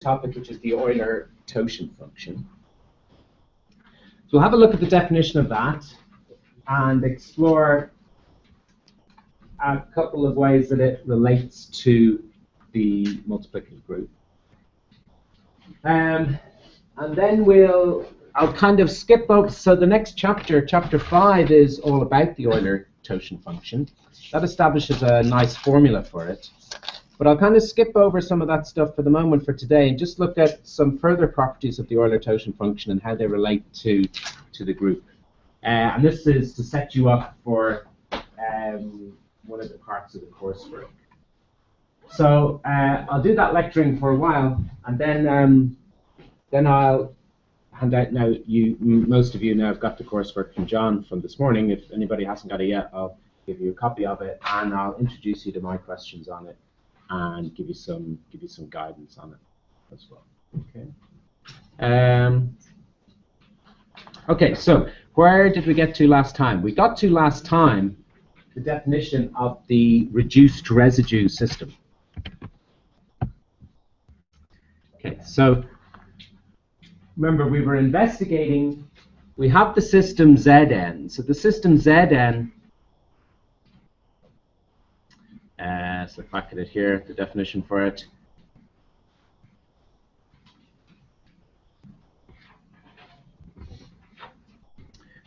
topic, which is the Euler Totient function. So we'll have a look at the definition of that and explore a couple of ways that it relates to the multiplicative group. And then I'll kind of skip over, so the next chapter, chapter 5, is all about the Euler Totient function. That establishes a nice formula for it. But I'll kind of skip over some of that stuff for the moment for today and just look at some further properties of the Euler Totient function and how they relate to the group. And this is to set you up for one of the parts of the coursework. So I'll do that lecturing for a while, and then I'll hand out now. Most of you now have got the coursework from John from this morning. If anybody hasn't got it yet, I'll give you a copy of it, and I'll introduce you to my questions on it and give you some guidance on it as well. Okay. Okay. So where did we get to last time? We got to last time the definition of the reduced residue system. Okay. So remember, we were investigating. We have the system Zn. So the system Zn. So back at it here, the definition for it.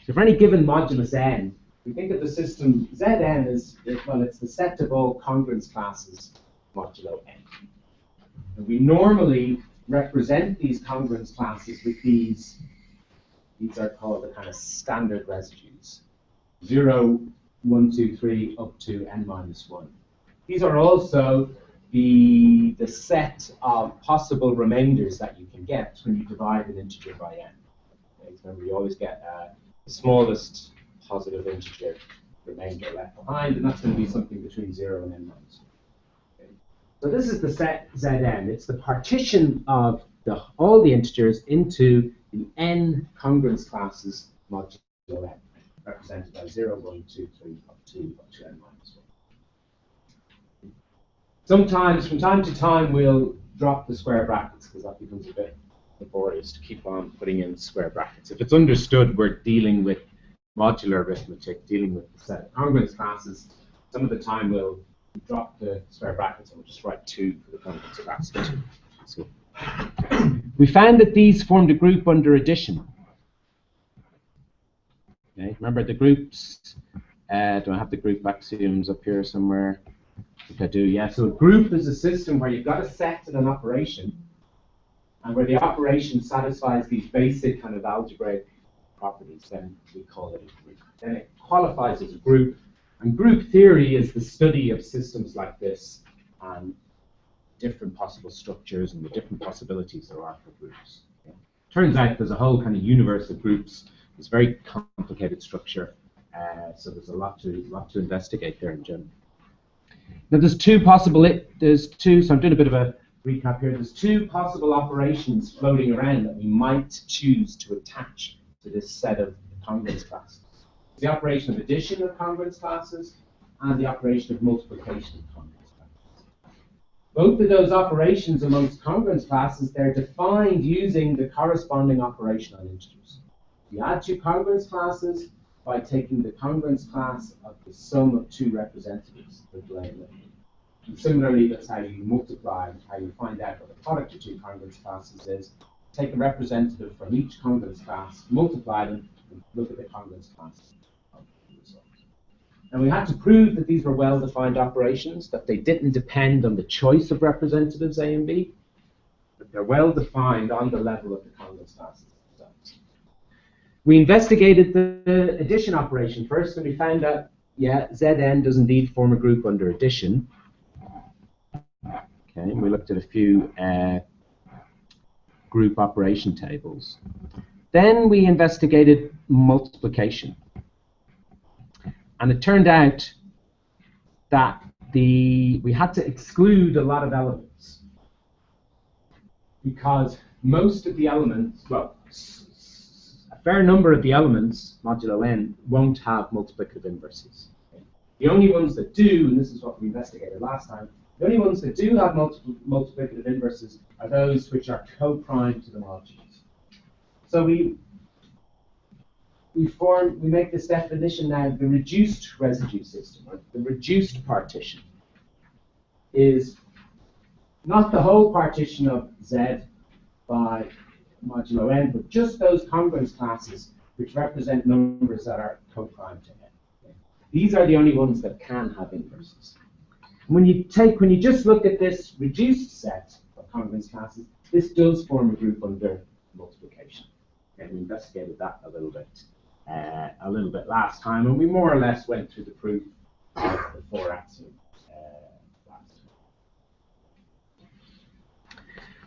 So for any given modulus n, we think of the system Zn as, well, it's the set of all congruence classes modulo n. And we normally represent these congruence classes with these are called the kind of standard residues. 0, 1, 2, 3, up to n minus 1. These are also the set of possible remainders that you can get when you divide an integer by n. Okay, so remember, you always get the smallest positive integer remainder left behind, and that's going to be something between 0 and n minus 1. Okay. So this is the set Zn. It's the partition of all the integers into the n congruence classes modulo n, represented by 0, 1, 2, 3, up to n minus 1. Sometimes, from time to time, we'll drop the square brackets because that becomes a bit laborious to keep on putting in square brackets. If it's understood we're dealing with modular arithmetic, dealing with the set of congruence classes, some of the time we'll drop the square brackets and we'll just write 2 for the congruence classes. So we found that these formed a group under addition. Okay, remember the groups? Do I have the group axioms up here somewhere? I think I do, yeah. So a group is a system where you've got a set and an operation, and where the operation satisfies these basic kind of algebraic properties, then we call it a group. Then it qualifies as a group, and group theory is the study of systems like this and different possible structures and the different possibilities there are for groups. Okay. Turns out there's a whole kind of universe of groups. It's a very complicated structure, so there's a lot to investigate there in general. Now there's two, so I'm doing a bit of a recap here. There's 2 possible operations floating around that we might choose to attach to this set of congruence classes. The operation of addition of congruence classes and the operation of multiplication of congruence classes. Both of those operations amongst congruence classes, they're defined using the corresponding operation on integers. You add 2 congruence classes by taking the congruence class of the sum of 2 representatives. And similarly, that's how you multiply, how you find out what the product of 2 congruence classes is. Take a representative from each congruence class, multiply them, and look at the congruence classes of the result. And we had to prove that these were well-defined operations, that they didn't depend on the choice of representatives A and B, but they're well-defined on the level of the congruence classes. We investigated the addition operation first, and we found that, yeah, Zn does indeed form a group under addition. Okay, we looked at a few group operation tables. Then we investigated multiplication. And it turned out that we had to exclude a lot of elements because most of the elements, well, a fair number of the elements, modulo n, won't have multiplicative inverses. Okay. The only ones that do, and this is what we investigated last time, The only ones that do have multiplicative inverses are those which are co-prime to the modules. So we make this definition now. The reduced residue system, or the reduced partition, is not the whole partition of Z by modulo n, but just those congruence classes which represent numbers that are co-prime to n. These are the only ones that can have inverses. When you just look at this reduced set of congruence classes, this does form a group under multiplication. And we investigated that a little bit last time, and we more or less went through the proof of the 4 axioms last time.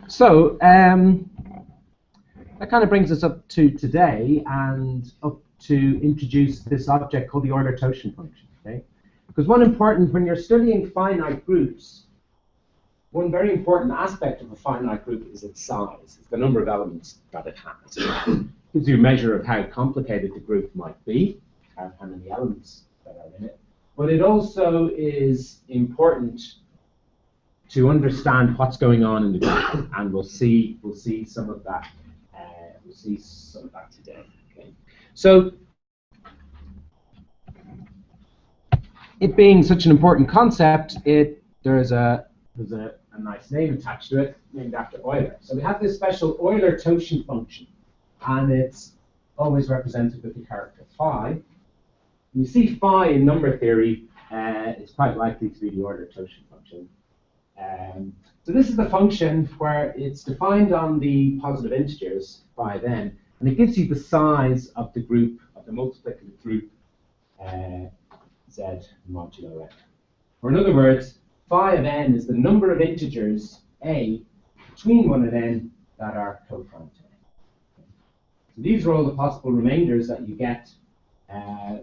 So that kind of brings us up to today, and up to introduce this object called the Euler Totient function. Okay? Because when you're studying finite groups, one very important aspect of a finite group is its size. It's the number of elements that it has. It gives you a measure of how complicated the group might be, how many elements that are in it. But it also is important to understand what's going on in the group, and we'll see some of that. We'll see some of that today. Okay. So, it being such an important concept, there's a nice name attached to it, named after Euler. So we have this special Euler Totient function, and it's always represented with the character phi. When you see phi in number theory, it's quite likely to be the Euler Totient function. So this is the function where it's defined on the positive integers, phi of n, and it gives you the size of the group, of the multiplicative group, Z modulo n. Or in other words, phi of n is the number of integers, a, between 1 and n, that are co-prime to n. So these are all the possible remainders that you get.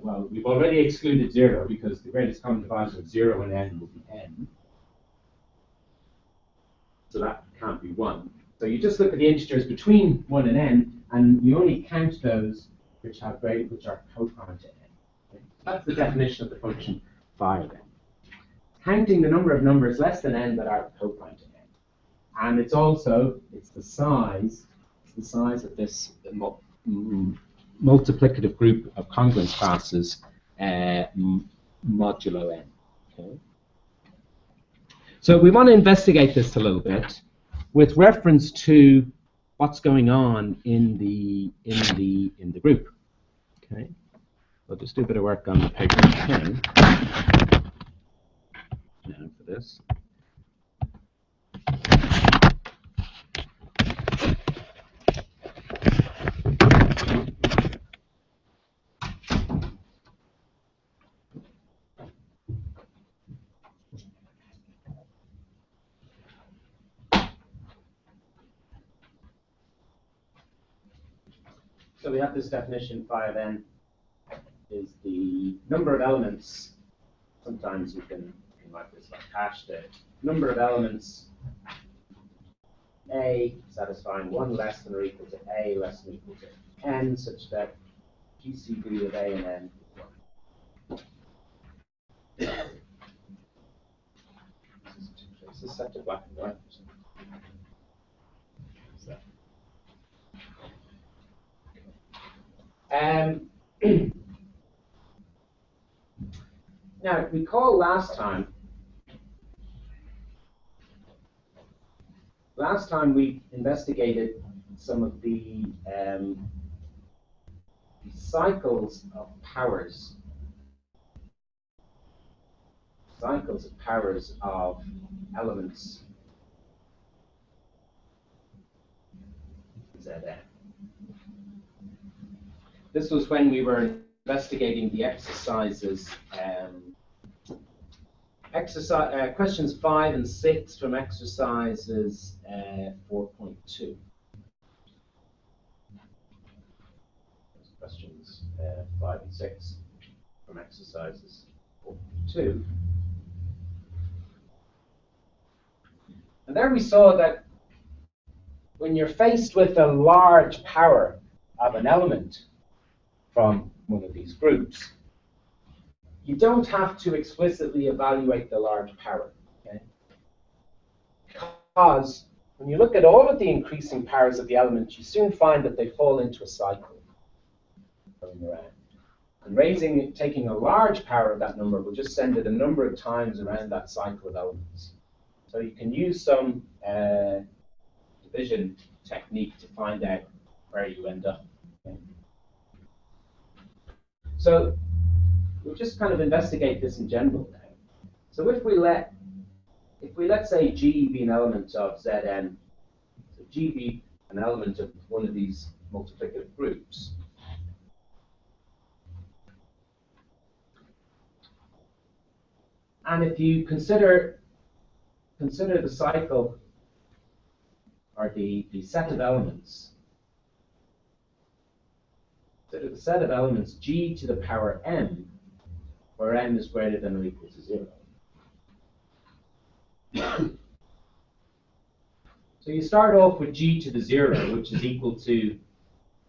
Well, we've already excluded 0, because the greatest common divisor of 0 and n will be n. So that can't be 1. So you just look at the integers between 1 and n, and you only count those which are co-prime to n. Okay? That's the definition of the function phi of n. Counting the number of numbers less than n that are co-prime to n. And it's the size of this multiplicative group of congruence classes modulo n. Okay. So we want to investigate this a little bit with reference to what's going on in the group. Okay. I'll just do a bit of work on the paper and pen now for this. So we have this definition, phi of n is the number of elements. Sometimes you can write this like hash, the number of elements a satisfying 1 less than or equal to a less than or equal to n, such that GCD of a and n is 1. This is set to black and white. Now, recall last time we investigated some of the cycles of powers of elements Zn. This was when we were investigating the exercises, questions 5 and 6 from exercises 4.2. Questions 5 and 6 from exercises 4.2. And there we saw that when you're faced with a large power of an element from one of these groups, you don't have to explicitly evaluate the large power. Okay? because when you look at all of the increasing powers of the element, you soon find that they fall into a cycle going around. And taking a large power of that number will just send it a number of times around that cycle of elements. So you can use some division technique to find out where you end up. Okay. So we'll just kind of investigate this in general now. So if we let say G be an element of Zn, so G be an element of one of these multiplicative groups, and if you consider the cycle or the set of elements, consider the set of elements G to the power m, where m is greater than or equal to 0. So you start off with G to the 0, which is equal to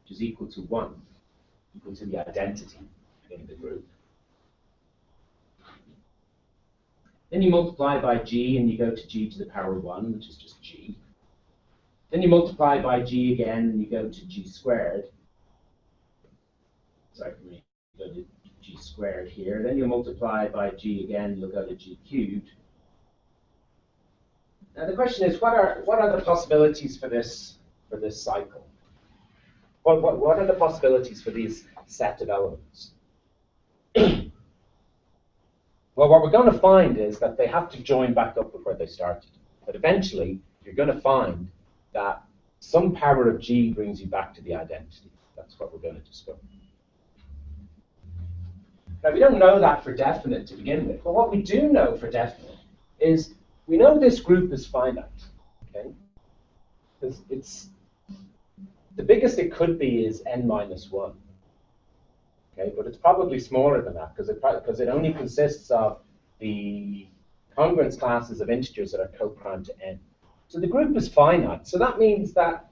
1, equal to the identity in the group. Then you multiply by G and you go to G to the power 1, which is just G. Then you multiply by G again and you go to G squared. Sorry for me, go to G squared here. Then you multiply by G again, you'll go to G cubed. Now the question is, what are the possibilities for this cycle? What are the possibilities for these set of elements? Well, what we're going to find is that they have to join back up with where they started. But eventually, you're going to find that some power of G brings you back to the identity. That's what we're going to discover. Now, we don't know that for definite to begin with. But what we do know for definite is we know this group is finite. Okay? Because it's the biggest it could be is n minus 1. Okay, but it's probably smaller than that because it only consists of the congruence classes of integers that are co-prime to n. So the group is finite. So that means that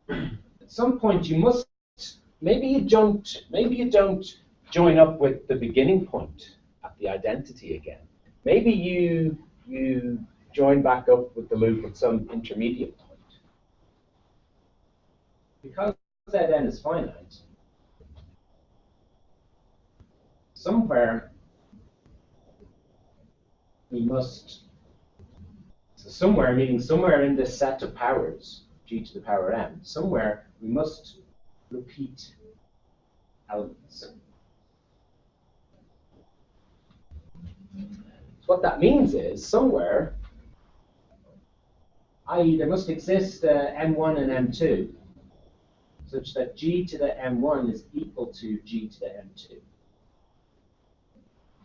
at some point you must maybe you don't join up with the beginning point at the identity again. Maybe you join back up with the loop at some intermediate point. Because Zn is finite, somewhere we must, so somewhere meaning somewhere in this set of powers, G to the power m, somewhere we must repeat elements. So what that means is somewhere, i.e. there must exist m1 and m2, such that G to the m1 is equal to G to the m2.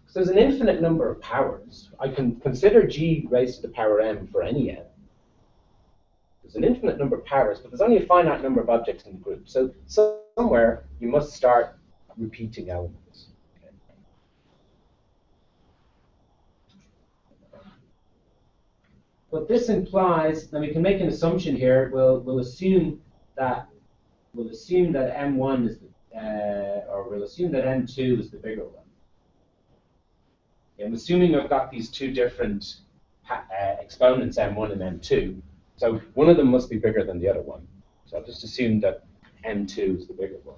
So there's an infinite number of powers. I can consider G raised to the power m for any n. There's an infinite number of powers, but there's only a finite number of objects in the group. So somewhere you must start repeating elements. Okay. What this implies, now we can make an assumption here. We'll assume that m1 is we'll assume that m2 is the bigger one. I'm assuming I've got these two different exponents, m1 and m2. So one of them must be bigger than the other one. So I'll just assume that m2 is the bigger one.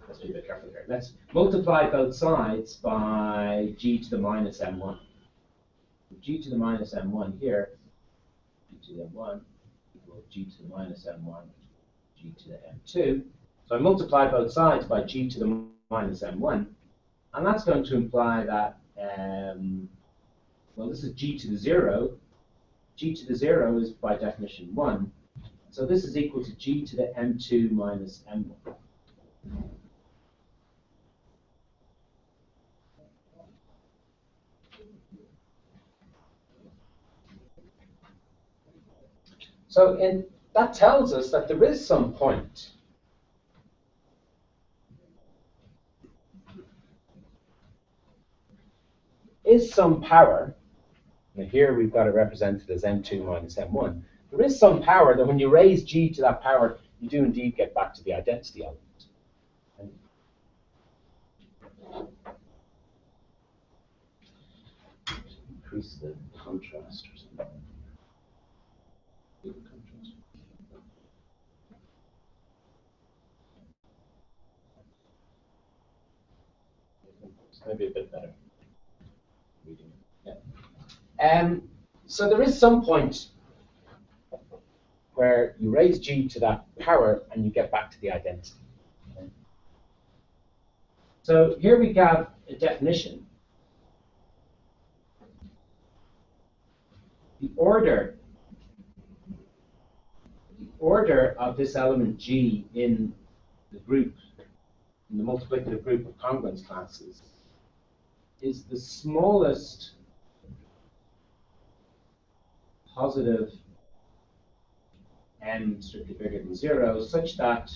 Let's be a bit careful here. Let's multiply both sides by G to the minus m1. G to the minus m1 here, G to the m1 equals G to the minus m1, G to the m2. So I multiply both sides by G to the minus m1, and that's going to imply that, well, this is G to the 0. G to the 0 is by definition 1. So this is equal to G to the m2 minus m1. So that tells us that there is some point is some power Now here we've got it represented as m2 minus m1. There is some power that when you raise g to that power, you do indeed get back to the identity element. Increase the contrast or something. It's maybe a bit better. Yeah. So there is some point where you raise g to that power and you get back to the identity. Okay. So here we have a definition. The order of this element g in the group, in the multiplicative group of congruence classes, is the smallest positive m strictly bigger than 0, such that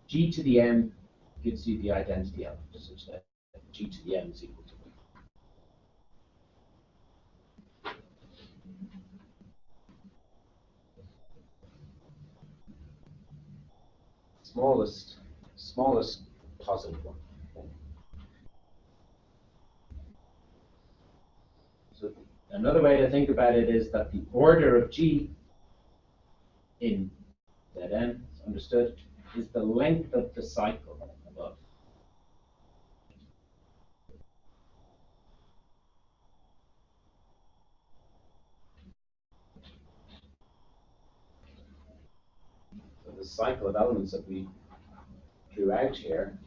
g to the m gives you the identity element, such that g to the m is equal to 1. Smallest positive one. So another way to think about it is that the order of g in Zn, understood, is the length of the cycle above. So the cycle of elements that we drew out here,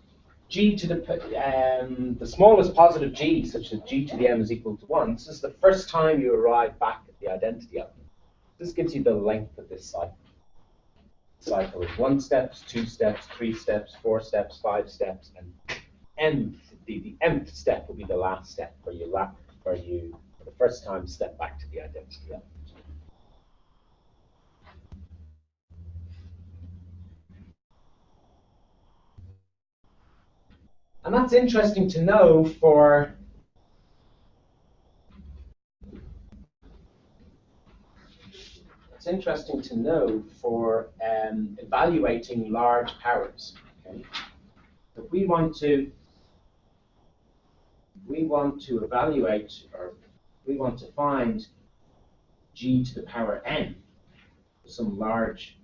g to the smallest positive g, such that g to the m is equal to 1. This is the first time you arrive back at the identity element. This gives you the length of this cycle. Cycle is 1 steps, 2 steps, 3 steps, 4 steps, 5 steps, and the nth step will be the last step where you for the first time step back to the identity element. And that's interesting to know for evaluating large powers. Okay? If we want to evaluate, or we want to find g to the power n, some large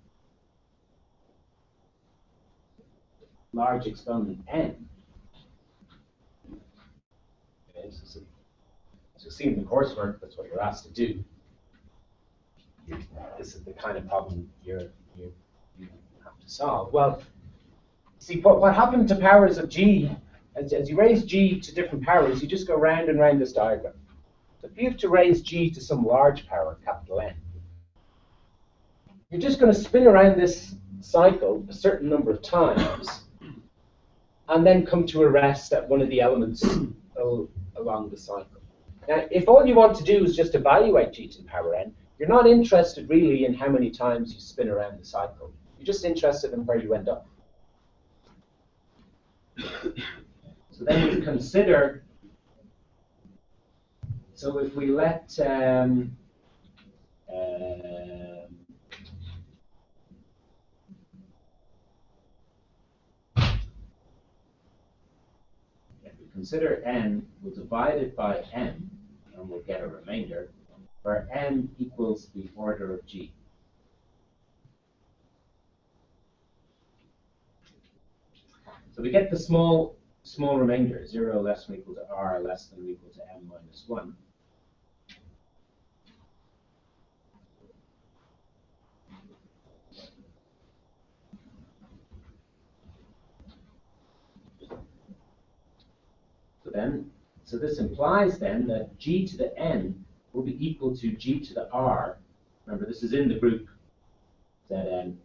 exponent n. Okay, so as you see in the coursework, that's what you're asked to do. This is the kind of problem you have to solve. Well, see, what happened to powers of g, as you raise g to different powers, you just go round and round this diagram. So if you have to raise g to some large power, capital N, you're just going to spin around this cycle a certain number of times, and then come to a rest at one of the elements along the cycle. Now, if all you want to do is just evaluate g to the power n, you're not interested really in how many times you spin around the cycle. You're just interested in where you end up. So then you consider, so if we let consider n, we'll divide it by m, and we'll get a remainder, where m equals the order of g. So we get the small remainder, 0 less than or equal to r less than or equal to m minus 1. So this implies then that g to the n will be equal to g to the r. Remember, this is in the group Zn,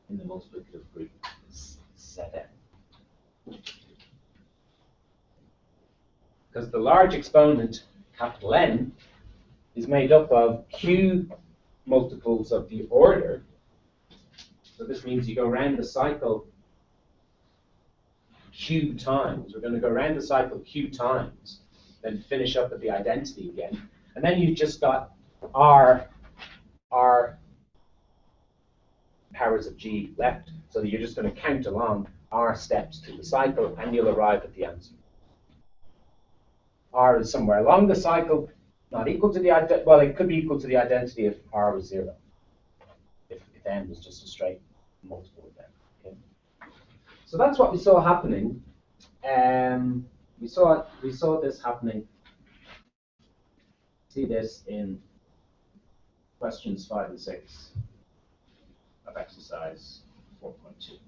in the multiplicative group Zn. Because the large exponent, capital N, is made up of q multiples of the order. So this means you go around the cycle q times. We're going to go around the cycle q times. then finish up at the identity again. And then you've just got R powers of G left. So you're just going to count along R steps through the cycle, and you'll arrive at the answer. R is somewhere along the cycle, not equal to the identity. Well, it could be equal to the identity if R was 0. If n was just a straight multiple of n. Okay. So that's what we saw happening. We saw this happening. See this in questions 5 and 6 of exercise 4.2.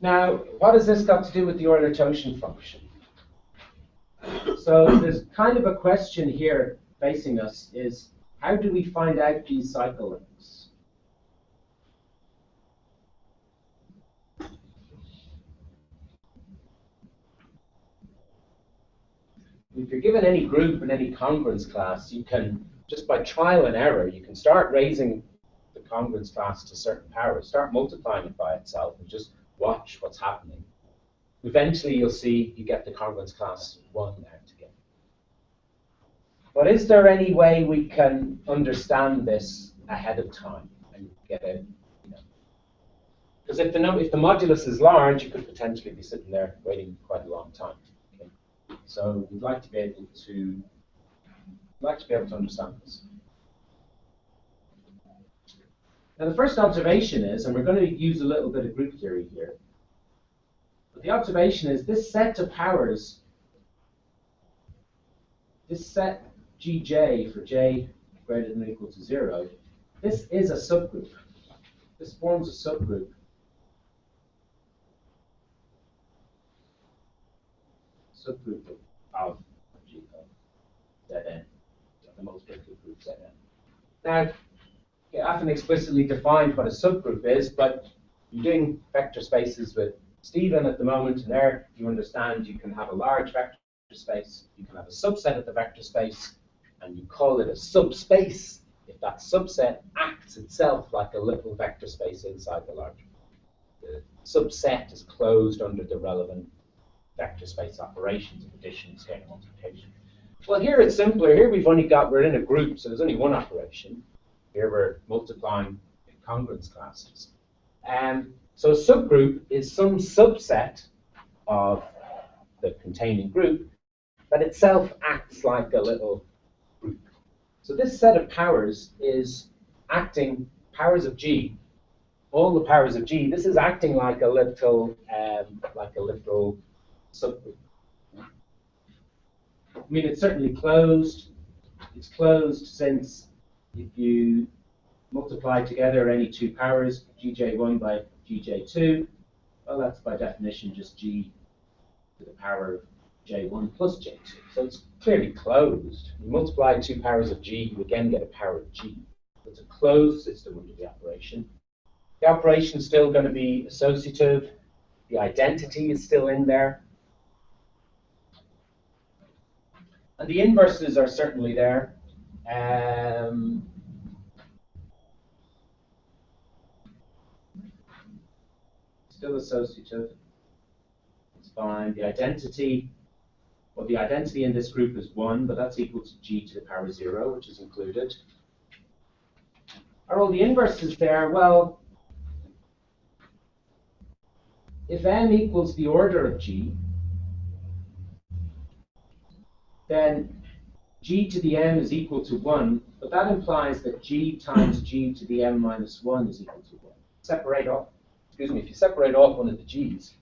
Now, what has this got to do with the Euler Totient function? So there's kind of a question here facing us is, how do we find out these cycle lengths? If you're given any group in any congruence class, you can, just by trial and error, you can start raising the congruence class to certain powers, start multiplying it by itself, and just watch what's happening. Eventually, you'll see you get the congruence class 1 out again. But is there any way we can understand this ahead of time and get a, because if the modulus is large, you could potentially be sitting there waiting quite a long time. Okay? So we'd like to be able to understand this. Now the first observation is, and we're going to use a little bit of group theory here, but the observation is this set of powers, this set Gj for j greater than or equal to 0, this is a subgroup. This forms a subgroup of G of Zn, the multiplicative group Zn. Now, I haven't explicitly defined what a subgroup is, but you're doing vector spaces with Stephen at the moment, and there you understand you can have a large vector space, you can have a subset of the vector space, and you call it a subspace if that subset acts itself like a little vector space inside the larger. The subset is closed under the relevant vector space operations of addition, scaling, multiplication. Well, here it's simpler. Here we're in a group, so there's only one operation. Here we're multiplying congruence classes. So a subgroup is some subset of the containing group that itself acts like a little group. So this set of powers is acting, powers of G, all the powers of G, this is acting like a little subgroup. I mean, it's certainly closed. It's closed since if you multiply together any two powers, Gj1 by Gj2, well, that's by definition just G to the power of J1 plus J2. So it's clearly closed. You multiply two powers of G, you again get a power of G. It's a closed system under the operation. The operation is still going to be associative. The identity is still in there. And the inverses are certainly there. Still associative. It's fine. The identity, well, the identity in this group is 1, but that's equal to G to the power 0, which is included. Are all the inverses there? Well, if m equals the order of G, then G to the m is equal to 1, but that implies that G times G to the m minus 1 is equal to 1. If you separate off one of the G's,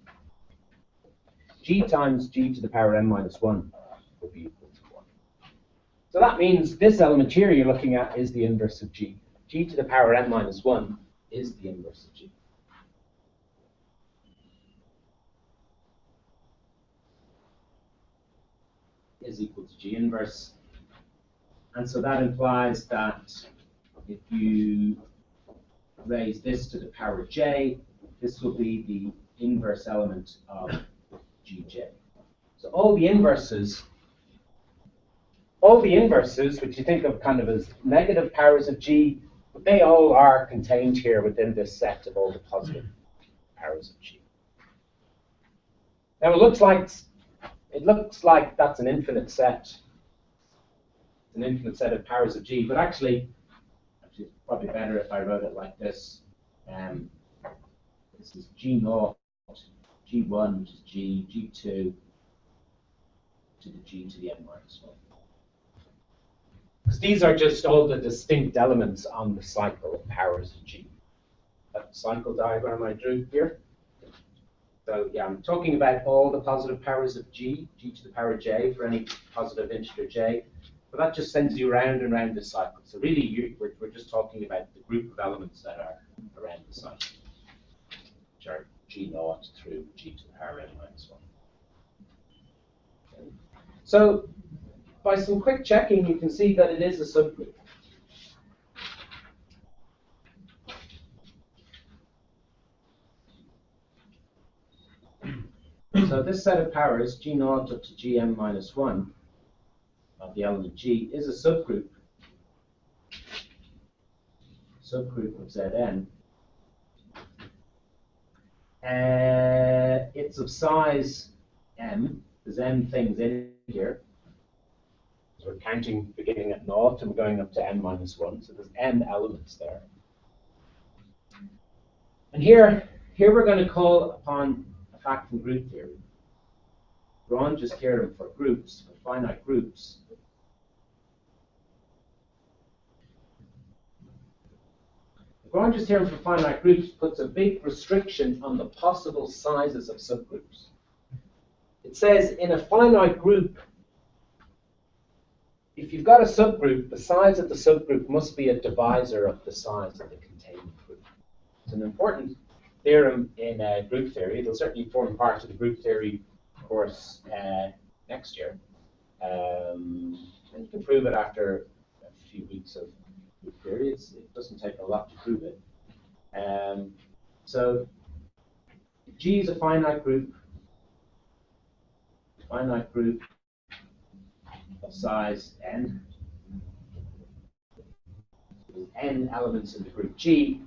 G times G to the power m minus 1 will be equal to 1. So that means this element here you're looking at is the inverse of G. G to the power m minus 1 is the inverse of G. Is equal to G inverse. And so that implies that if you raise this to the power j, this will be the inverse element of Gj. So all the inverses all the inverses, which you think of kind of as negative powers of G, they all are contained here within this set of all the positive powers of G. Now it looks like that's an infinite set. An infinite set of powers of G, but actually it's probably better if I wrote it like this. This is G0, G1, which is G, G2 to the G to the n minus 1. Because these are just all the distinct elements on the cycle of powers of G. That cycle diagram I drew here. So yeah, I'm talking about all the positive powers of G, G to the power J for any positive integer J. But that just sends you round and round the cycle. So really, we're just talking about the group of elements that are around the cycle, which are G0 through G to the power n minus 1. Okay. So by some quick checking, you can see that it is a subgroup. So this set of powers, G0 up to Gm minus 1, of the element G, is a subgroup of Zn. It's of size m. There's m things in here. So we're counting beginning at 0 and going up to n minus 1. So there's m elements there. And here we're going to call upon a fact from group theory. Lagrange's theorem for groups, for finite groups. Lagrange's theorem for finite groups puts a big restriction on the possible sizes of subgroups. It says in a finite group, if you've got a subgroup, the size of the subgroup must be a divisor of the size of the contained group. It's an important theorem in group theory. It'll certainly form part of the group theory course next year. And you can prove it after a few weeks of group theory. It doesn't take a lot to prove it. So G is a finite group of size n. With n elements in the group G.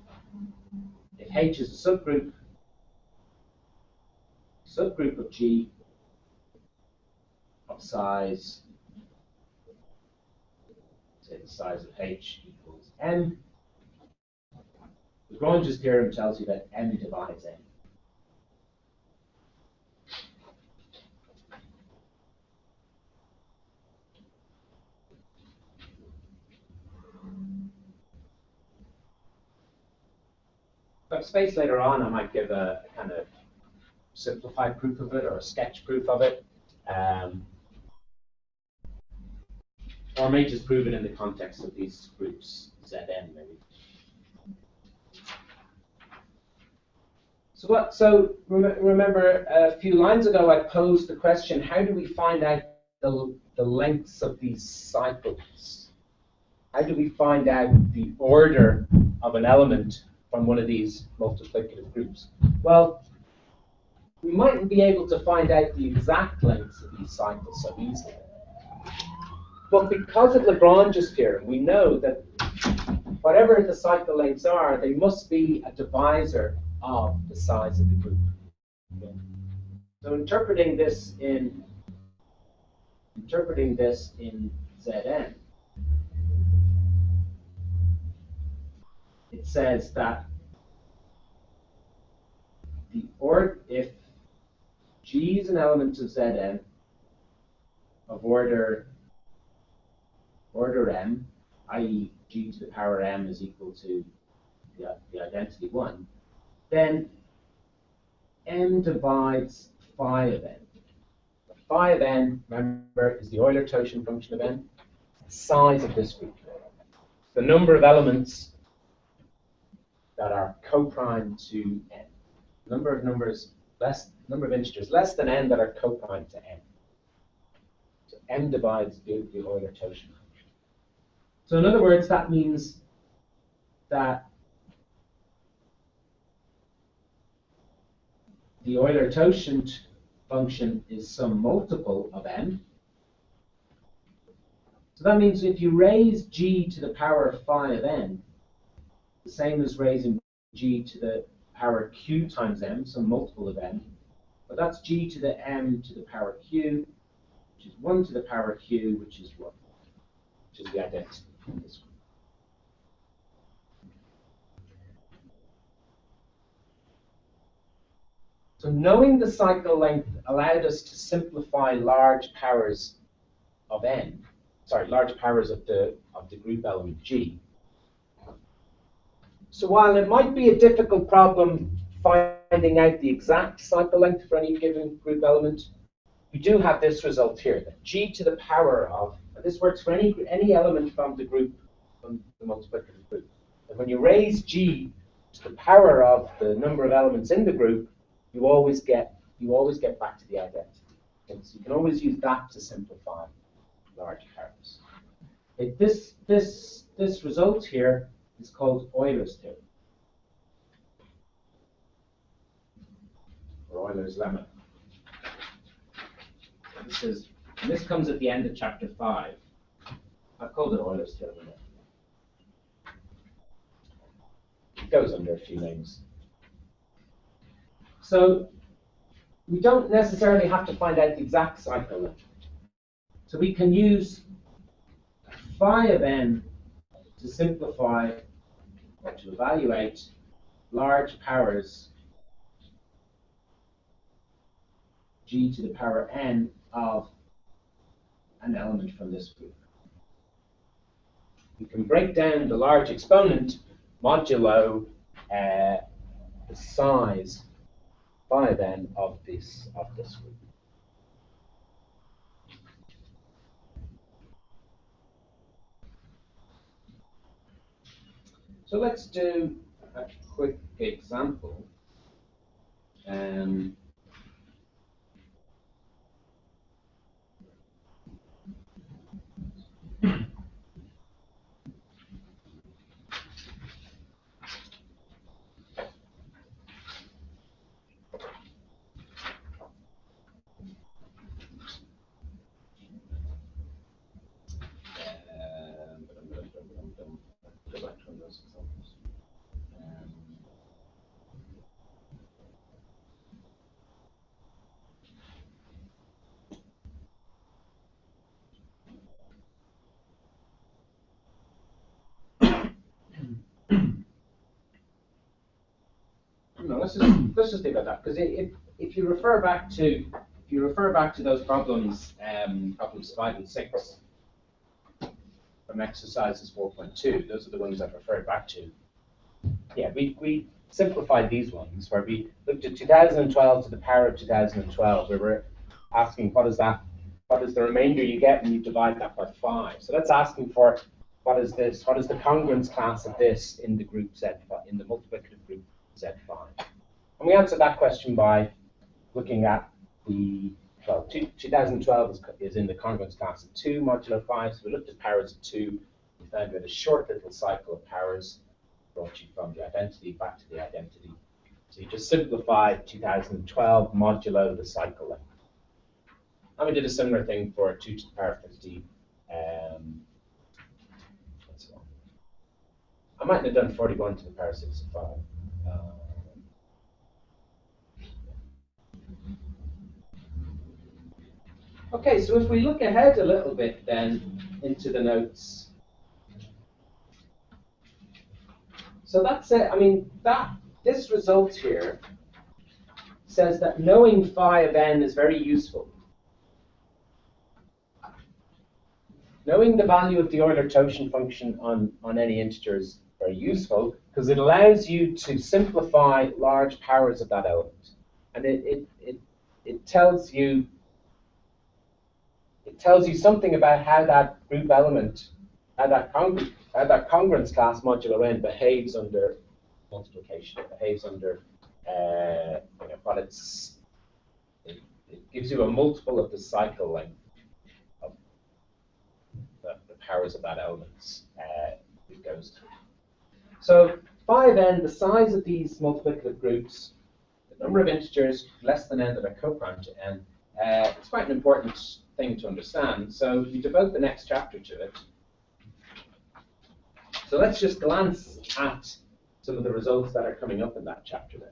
If H is a subgroup of G of size, say the size of H equals m, Lagrange's theorem tells you that m divides n. But space later on, I might give a kind of simplified proof of it or a sketch proof of it. Or I may just prove it in the context of these groups, Zn maybe. So remember a few lines ago I posed the question, how do we find out the lengths of these cycles? How do we find out the order of an element from one of these multiplicative groups? Well, we mightn't be able to find out the exact lengths of these cycles so easily. But because of Lagrange's theorem, we know that whatever the cycle lengths are, they must be a divisor of the size of the group. Okay. So interpreting this in Zn, it says that if G is an element of Zn of order m, i.e. G to the power m is equal to the identity 1, then m divides phi of n. Phi of n, remember, is the Euler Totient function of n, the size of this group. The number of elements that are coprime to n. Number of integers less than n that are coprime to n. So m divides the Euler Totient function. So in other words, that means that the Euler Totient function is some multiple of n. So that means if you raise g to the power of phi of n, the same as raising g to the power q times m, some multiple of m, but that's g to the m to the power q, which is 1 to the power q, which is what? Which is the identity in this group. So knowing the cycle length allowed us to simplify large powers of n, large powers of the group element G. So while it might be a difficult problem finding out the exact cycle length for any given group element, we do have this result here, that G to the power of, and this works for any element from the group, from the multiplicative group. And when you raise G to the power of the number of elements in the group, you always get back to the identity. And so you can always use that to simplify large powers. This result here is called Euler's theorem, or Euler's lemma. This comes at the end of chapter 5. I've called it Euler's theorem. It goes under a few names. So we don't necessarily have to find out the exact cycle length. So we can use phi of n to simplify or to evaluate large powers g to the power n of an element from this group. We can break down the large exponent modulo the size phi of n of this group. So let's do a quick example. Go back to those examples. No, let's just think about that, because if you refer back to those problems, problems 5 and 6 from exercises 4.2, those are the ones I've referred back to. Yeah, we simplified these ones where we looked at 2012 to the power of 2012, where we're asking what is the remainder you get when you divide that by 5. So that's asking for what is this? What is the congruence class of this in the group Z5, in the multiplicative group Z5? And we answered that question by looking at the 2012 is in the congruence class of 2 modulo 5. So we looked at powers of 2. We found we had a short little cycle of powers brought you from the identity back to the identity. So you just simplified 2012 modulo the cycle length. And we did a similar thing for 2 to the power 50. And so on. I might have done 41 to the power 65. Okay, so if we look ahead a little bit then into the notes. So that's it. I mean, this result here says that knowing phi of n is very useful. Knowing the value of the Euler Totient function on any integer is very useful because it allows you to simplify large powers of that element. And it tells you something about how that group element, how that congruence class modulo n behaves under multiplication. It behaves under what it gives you a multiple of the cycle length of the powers of that element it goes through. So phi of n, the size of these multiplicative groups, the number of integers less than n that are co-prime to n, It's quite an important thing to understand. So we devote the next chapter to it. So let's just glance at some of the results that are coming up in that chapter then.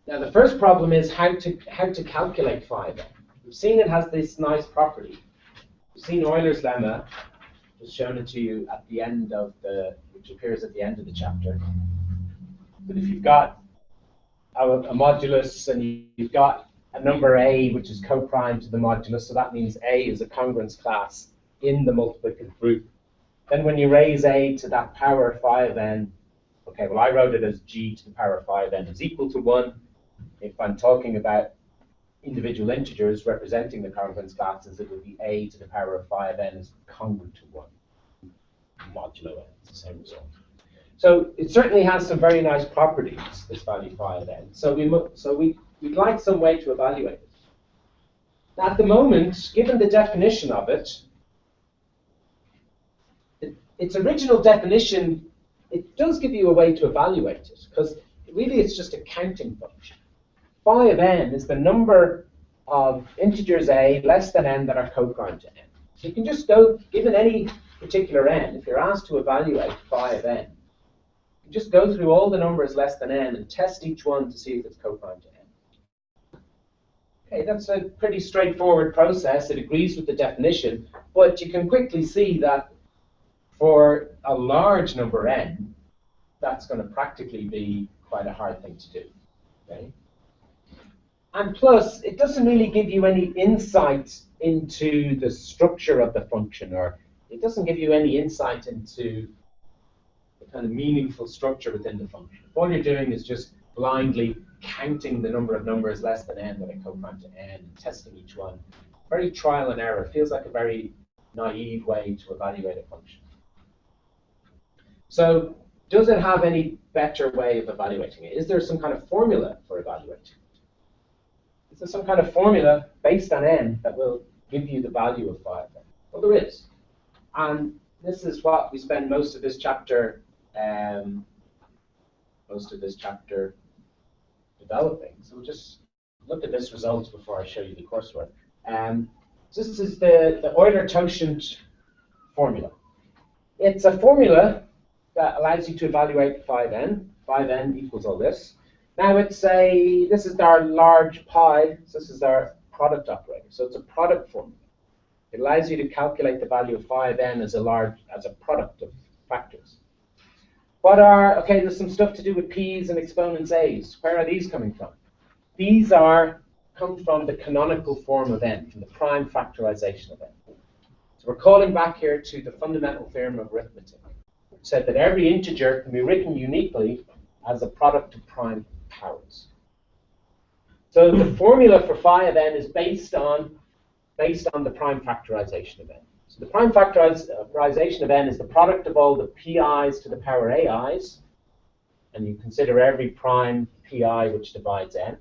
Now the first problem is how to calculate phi then. We've seen it has this nice property. We've seen Euler's lemma, just shown it to you at the end of which appears at the end of the chapter. But if you've got a modulus and you've got a number A which is co-prime to the modulus, so that means A is a congruence class in the multiplicative group. Then when you raise A to that power phi of n, okay, well I wrote it as G to the power of phi of n is equal to 1. If I'm talking about individual integers representing the congruence classes, it would be A to the power of phi of n is congruent to 1. Modulo n, it's the same result. So it certainly has some very nice properties, this value phi of n. So we'd like some way to evaluate it. Now at the moment, given the definition of it, its original definition, it does give you a way to evaluate it, because really it's just a counting function. Phi of n is the number of integers a less than n that are co-prime to n. So you can just go, given any particular n, if you're asked to evaluate phi of n, you just go through all the numbers less than n and test each one to see if it's co-prime to n. Okay, that's a pretty straightforward process. It agrees with the definition, but you can quickly see that for a large number n, that's going to practically be quite a hard thing to do. Okay? And plus, it doesn't really give you any insight into the structure of the function, or it doesn't give you any insight into the kind of meaningful structure within the function. All you're doing is just blindly counting the number of numbers less than n that are co-prime to n and testing each one. Very trial and error. It feels like a very naive way to evaluate a function. So does it have any better way of evaluating it? Is there some kind of formula for evaluating it? Is there some kind of formula based on n that will give you the value of phi of n? Well, there is. And this is what we spend most of this chapter developing. So we'll just look at this result before I show you the coursework. So this is the Euler Totient formula. It's a formula that allows you to evaluate phi of n. Phi of n equals all this. Now this is our large pi, so this is our product operator. So it's a product formula. It allows you to calculate the value of phi of n as a product of factors. Okay, there's some stuff to do with p's and exponents a's. Where are these coming from? These come from the canonical form of n, from the prime factorization of n. So we're calling back here to the fundamental theorem of arithmetic, which said that every integer can be written uniquely as a product of prime powers. So the formula for phi of n is based on the prime factorization of n. So the prime factorization of n is the product of all the pi's to the power ai's, and you consider every prime pi which divides n.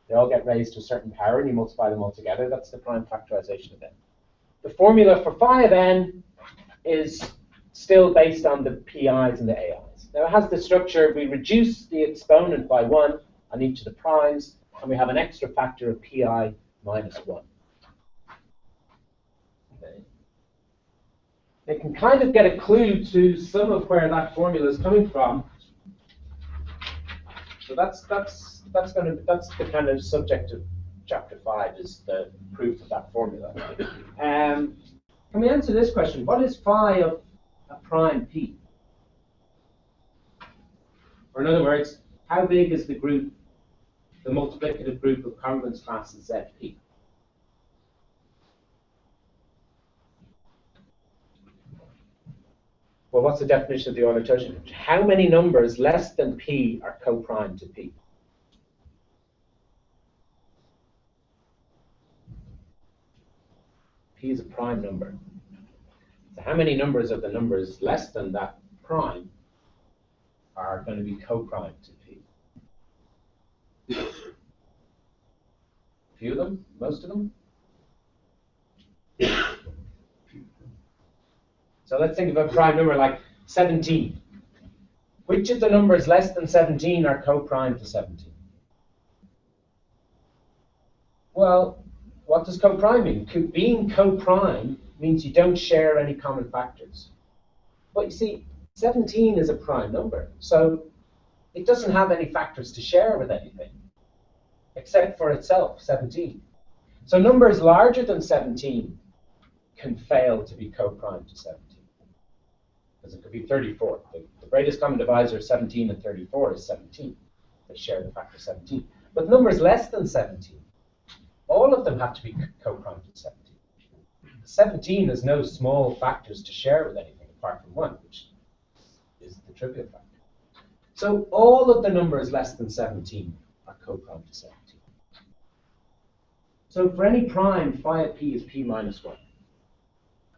They all get raised to a certain power, and you multiply them all together. That's the prime factorization of n. The formula for phi of n is still based on the pi's and the ai's. Now it has the structure, we reduce the exponent by 1 on each of the primes, and we have an extra factor of pi minus 1. Okay. They can kind of get a clue to some of where that formula is coming from. So that's the kind of subject of chapter 5, is the proof of that formula. Can we answer this question? What is phi of a prime p? Or in other words, how big is the group, the multiplicative group of congruence classes ZP? Well, what's the definition of the Euler Totient? How many numbers less than p are co-prime to p? P is a prime number. So how many numbers of the numbers less than that prime are going to be co-prime to p? A few of them? Most of them? So let's think of a prime number like 17. Which of the numbers less than 17 are co-prime to 17? Well, what does co-prime mean? Being co-prime means you don't share any common factors. But you see, 17 is a prime number, so it doesn't have any factors to share with anything, except for itself, 17. So numbers larger than 17 can fail to be co-prime to 17. Because it could be 34. The greatest common divisor of 17 and 34 is 17. They share the factor 17. But numbers less than 17, all of them have to be co-prime to 17. 17 has no small factors to share with anything apart from 1, which is the trivial factor. So all of the numbers less than 17 are co-prime to 17. So for any prime, phi of p is p minus 1.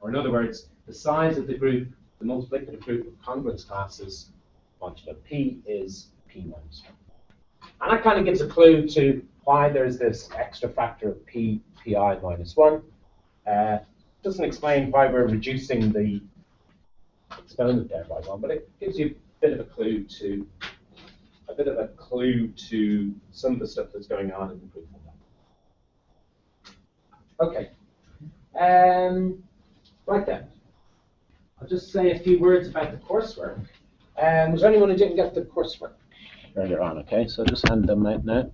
Or in other words, the size of the group, the multiplicative group of congruence classes, modulo p is p minus 1. And that kind of gives a clue to why there's this extra factor of p, pi minus 1. Doesn't explain why we're reducing the exponent there by 1, but it gives you a bit of a clue to some of the stuff that's going on in the proof of that. Okay. Right then. I'll just say a few words about the coursework. Was there anyone who didn't get the coursework earlier on? Okay, so I'll just hand them out now.